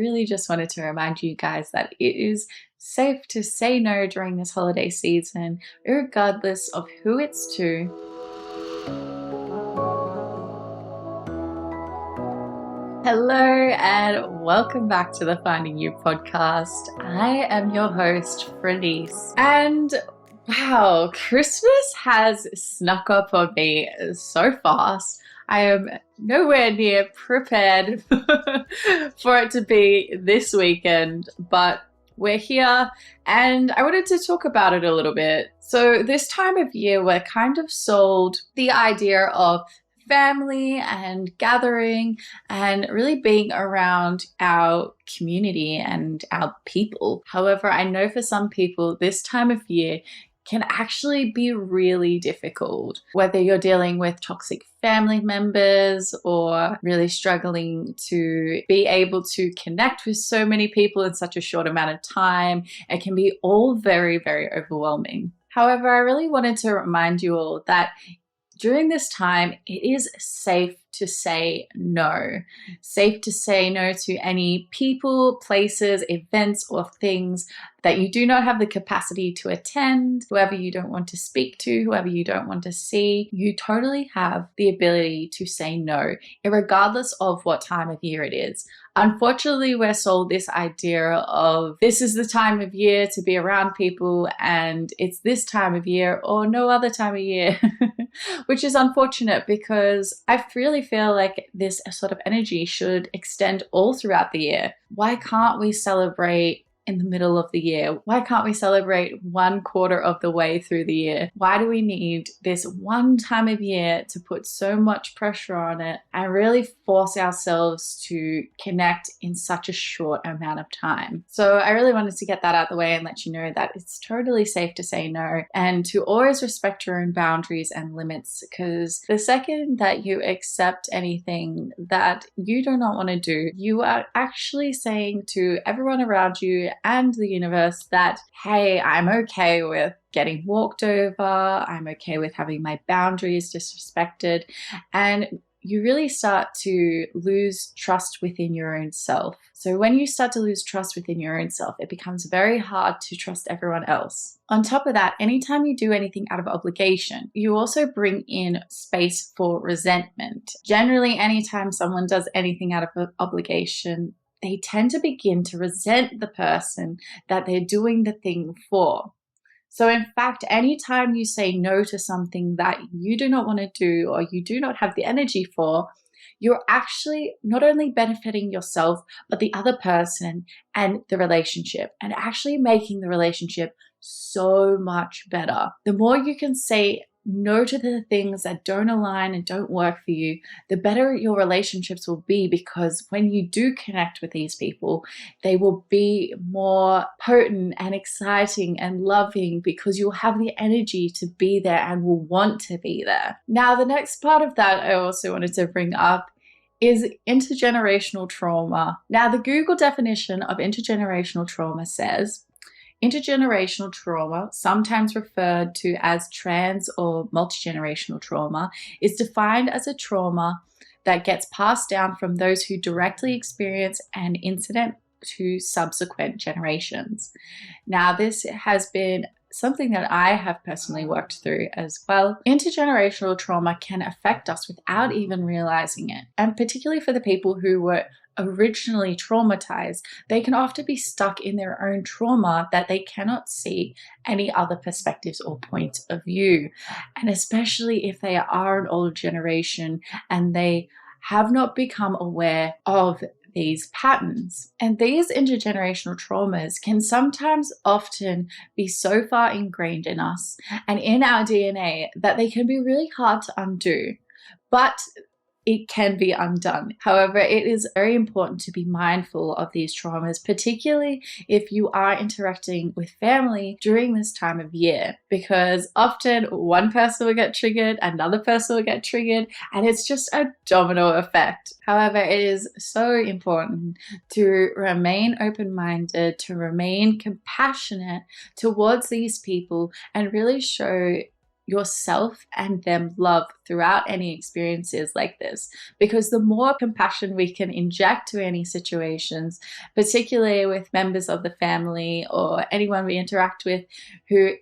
Really just wanted to remind you guys that it is safe to say no during this holiday season, regardless of who it's to. Hello and welcome back to the Finding You podcast. I am your host, Franeiss, and wow, Christmas has snuck up on me so fast. I am nowhere near prepared for it to be this weekend, but we're here and I wanted to talk about it a little bit. So this time of year, we're kind of sold the idea of family and gathering and really being around our community and our people. However, I know for some people, this time of year can actually be really difficult, whether you're dealing with toxic family members or really struggling to be able to connect with so many people in such a short amount of time. It can be all very, very overwhelming. However, I really wanted to remind you all that during this time, it is safe to say no. Safe to say no to any people, places, events, or things that you do not have the capacity to attend, whoever you don't want to speak to, whoever you don't want to see. You totally have the ability to say no, regardless of what time of year it is. Unfortunately, we're sold this idea of this is the time of year to be around people and it's this time of year or no other time of year, which is unfortunate because I really feel like this sort of energy should extend all throughout the year. Why can't we celebrate in the middle of the year? Why can't we celebrate 1/4 of the way through the year? Why do we need this one time of year to put so much pressure on it and really force ourselves to connect in such a short amount of time? So I really wanted to get that out of the way and let you know that it's totally safe to say no and to always respect your own boundaries and limits, because the second that you accept anything that you do not want to do, you are actually saying to everyone around you and the universe that, hey, I'm okay with getting walked over. I'm okay with having my boundaries disrespected. And you really start to lose trust within your own self. So when you start to lose trust within your own self, it becomes very hard to trust everyone else. On top of that, anytime you do anything out of obligation, you also bring in space for resentment. Generally, anytime someone does anything out of obligation, they tend to begin to resent the person that they're doing the thing for. So in fact, anytime you say no to something that you do not want to do or you do not have the energy for, you're actually not only benefiting yourself, but the other person and the relationship, and actually making the relationship so much better. The more you can say no to the things that don't align and don't work for you, the better your relationships will be, because when you do connect with these people, they will be more potent and exciting and loving because you'll have the energy to be there and will want to be there. Now, the next part of that I also wanted to bring up is intergenerational trauma. Now, the Google definition of intergenerational trauma says, intergenerational trauma, sometimes referred to as trans or multigenerational trauma, is defined as a trauma that gets passed down from those who directly experience an incident to subsequent generations. Now, this has been something that I have personally worked through as well. Intergenerational trauma can affect us without even realizing it, and particularly for the people who were originally traumatized, they can often be stuck in their own trauma that they cannot see any other perspectives or points of view. And especially if they are an older generation and they have not become aware of these patterns. And these intergenerational traumas can sometimes often be so far ingrained in us and in our DNA that they can be really hard to undo. But it can be undone. However, it is very important to be mindful of these traumas, particularly if you are interacting with family during this time of year, because often one person will get triggered, another person will get triggered, and it's just a domino effect. However, it is so important to remain open-minded, to remain compassionate towards these people, and really show yourself and them love throughout any experiences like this, because the more compassion we can inject to any situations, particularly with members of the family or anyone we interact with who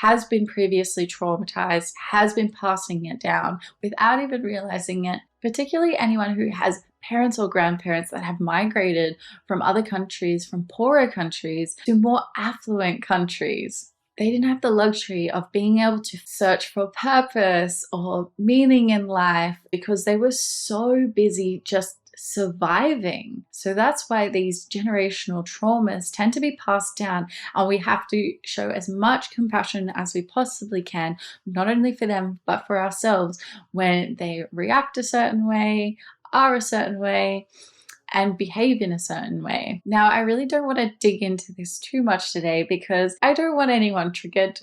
has been previously traumatized, has been passing it down without even realizing it, particularly anyone who has parents or grandparents that have migrated from other countries, from poorer countries to more affluent countries. They didn't have the luxury of being able to search for purpose or meaning in life because they were so busy just surviving. So that's why these generational traumas tend to be passed down, and we have to show as much compassion as we possibly can, not only for them, but for ourselves when they react a certain way, are a certain way, and behave in a certain way. Now, I really don't want to dig into this too much today because I don't want anyone triggered.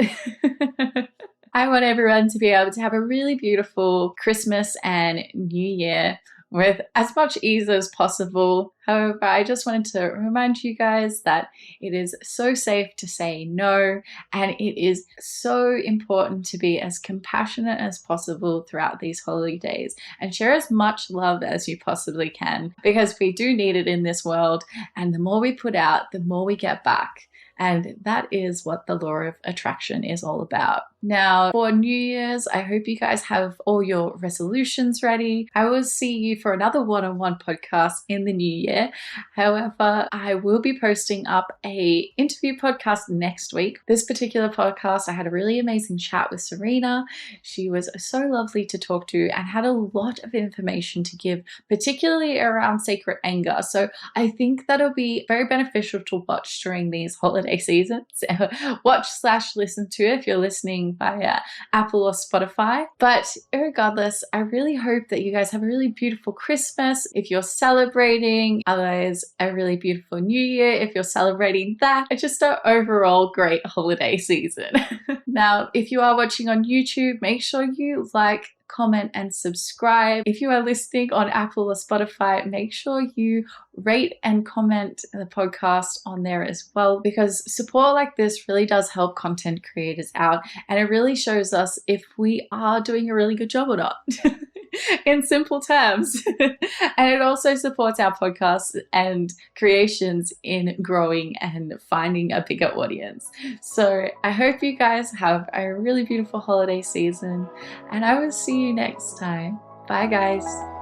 I want everyone to be able to have a really beautiful Christmas and New Year with as much ease as possible. However, I just wanted to remind you guys that it is so safe to say no, and it is so important to be as compassionate as possible throughout these holidays and share as much love as you possibly can, because we do need it in this world, and the more we put out, the more we get back. And that is what the law of attraction is all about. Now, for New Year's, I hope you guys have all your resolutions ready. I will see you for another one-on-one podcast in the new year. However, I will be posting up a interview podcast next week. This particular podcast, I had a really amazing chat with Serena. She was so lovely to talk to and had a lot of information to give, particularly around sacred anger. So I think that'll be very beneficial to watch during these holiday seasons. Watch/listen to if you're listening via Apple or Spotify. But regardless, I really hope that you guys have a really beautiful Christmas if you're celebrating, otherwise a really beautiful New Year if you're celebrating that, and just an overall great holiday season. Now, if you are watching on YouTube, make sure you like, comment, and subscribe. If you are listening on Apple or Spotify, make sure you rate and comment the podcast on there as well, because support like this really does help content creators out, and it really shows us if we are doing a really good job or not. In simple terms. And it also supports our podcasts and creations in growing and finding a bigger audience. So I hope you guys have a really beautiful holiday season, and I will see you next time. Bye, guys.